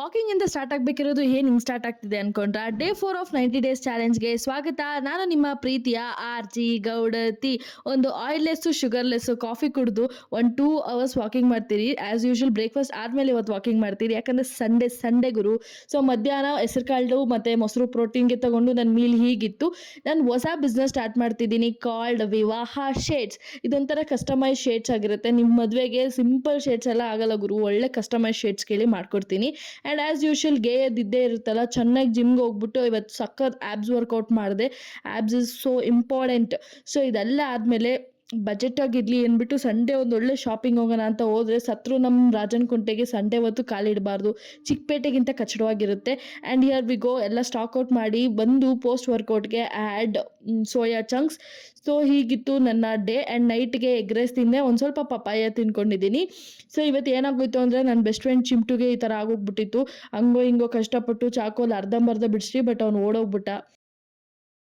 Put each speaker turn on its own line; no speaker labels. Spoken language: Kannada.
ವಾಕಿಂಗ್ ಇಂದ ಸ್ಟಾರ್ಟ್ ಆಗಬೇಕಿರೋದು ಹಿಂಗೆ ಸ್ಟಾರ್ಟ್ ಆಗ್ತಿದೆ ಅನ್ಕೊಂಡ್ರ ಡೇ 4 ಆಫ್ 90 ಡೇಸ್ ಚಾಲೆಂಜ್ಗೆ ಸ್ವಾಗತ. ನಾನು ನಿಮ್ಮ ಪ್ರೀತಿಯ ಆರ್ಜಿ ಗೌಡತಿ. ಒಂದು ಆಯಿಲ್ಲೆಸ್ ಶುಗರ್ಲೆಸ್ ಕಾಫಿ ಕುಡಿದು 1-2 ಅವರ್ಸ್ ವಾಕಿಂಗ್ ಮಾಡ್ತೀರಿ. ಆಸ್ ಯೂಶುವಲ್ ಬ್ರೇಕ್ಫಾಸ್ಟ್ ಆದ್ಮೇಲೆ ಇವತ್ತು ವಾಕಿಂಗ್ ಮಾಡ್ತೀರಿ, ಯಾಕಂದ್ರೆ ಸಂಡೇ ಗುರು. ಸೊ ಮಧ್ಯಾಹ್ನ ಹೆಸರು ಕಾಳು ಮತ್ತೆ ಮೊಸರು ಪ್ರೋಟೀನ್ಗೆ ತಗೊಂಡು ನನ್ನ ಮೀಲ್ ಹೀಗಿತ್ತು. ನಾನು ಹೊಸ ಬಿಸ್ನೆಸ್ ಸ್ಟಾರ್ಟ್ ಮಾಡ್ತಿದ್ದೀನಿ ಕಾಲ್ಡ್ ವಿವಾಹ ಶೇಡ್ಸ್. ಇದೊಂಥರ ಕಸ್ಟಮೈಸ್ ಶೇಡ್ಸ್ ಆಗಿರುತ್ತೆ. ನಿಮ್ಮ ಮದುವೆಗೆ ಸಿಂಪಲ್ ಶೇಡ್ಸ್ ಎಲ್ಲ ಆಗಲ್ಲ ಗುರು, ಒಳ್ಳೆ ಕಸ್ಟಮೈಸ್ ಶೇಡ್ಸ್ ಕೇಳಿ ಮಾಡ್ಕೊಡ್ತೀನಿ. ಆ್ಯಂಡ್ ಆ್ಯಸ್ ಯೂಶುವಲ್ ಇದ್ದೇ ಇರುತ್ತಲ್ಲ, ಚೆನ್ನಾಗಿ ಜಿಮ್ಗೆ ಹೋಗ್ಬಿಟ್ಟು ಇವತ್ತು ಸಖತ್ ಆ್ಯಬ್ಸ್ ವರ್ಕೌಟ್ ಮಾಡಿದೆ. Abs is so important. So ಇದೆಲ್ಲ ಆದಮೇಲೆ ಬಜೆಟ್ ಆಗಿರಲಿ ಅಂದ್ಬಿಟ್ಟು ಸಂಡೇ ಒಂದು ಒಳ್ಳೆ ಶಾಪಿಂಗ್ ಹೋಗೋಣ ಅಂತ ಹೋದರೆ, ಸತ್ರು ನಮ್ಮ ರಾಜನ್ ಕುಂಟೆಗೆ ಸಂಡೇ ಹೊತ್ತು ಕಾಲಿಡಬಾರ್ದು, ಚಿಕ್ಕಪೇಟೆಗಿಂತ ಕಚ್ಚಡವಾಗಿರುತ್ತೆ. ಆ್ಯಂಡ್ ಹಿಯರ್ ವಿ ಗೋ, ಎಲ್ಲ ಸ್ಟಾಕ್ ಔಟ್ ಮಾಡಿ ಬಂದು ಪೋಸ್ಟ್ ವರ್ಕೌಟ್ಗೆ ಆ್ಯಡ್ ಸೋಯಾ ಚಂಕ್ಸ್. ಸೊ ಹೀಗಿತ್ತು ನನ್ನ ಡೇ. ಆ್ಯಂಡ್ ನೈಟ್ಗೆ ಎಗ್ ರೈಸ್ ತಿಂದೆ, ಒಂದು ಸ್ವಲ್ಪ ಪಪಾಯ ತಿನ್ಕೊಂಡಿದ್ದೀನಿ. ಸೊ ಇವತ್ತು ಏನಾಗೋಯ್ತು ಅಂದರೆ ನನ್ನ ಬೆಸ್ಟ್ ಫ್ರೆಂಡ್ ಚಿಮ್ಟುಗೆ ಈ ಥರ ಆಗೋಗ್ಬಿಟ್ಟಿತ್ತು. ಹಂಗೋ ಹಿಂಗೋ ಕಷ್ಟಪಟ್ಟು ಚಾಕೋಲ್ ಅರ್ಧಂಬರ್ಧ ಬಿಡಿಸ್ರಿ, ಬಟ್ ಅವ್ನು ಓಡೋಗ್ಬಿಟ್ಟ.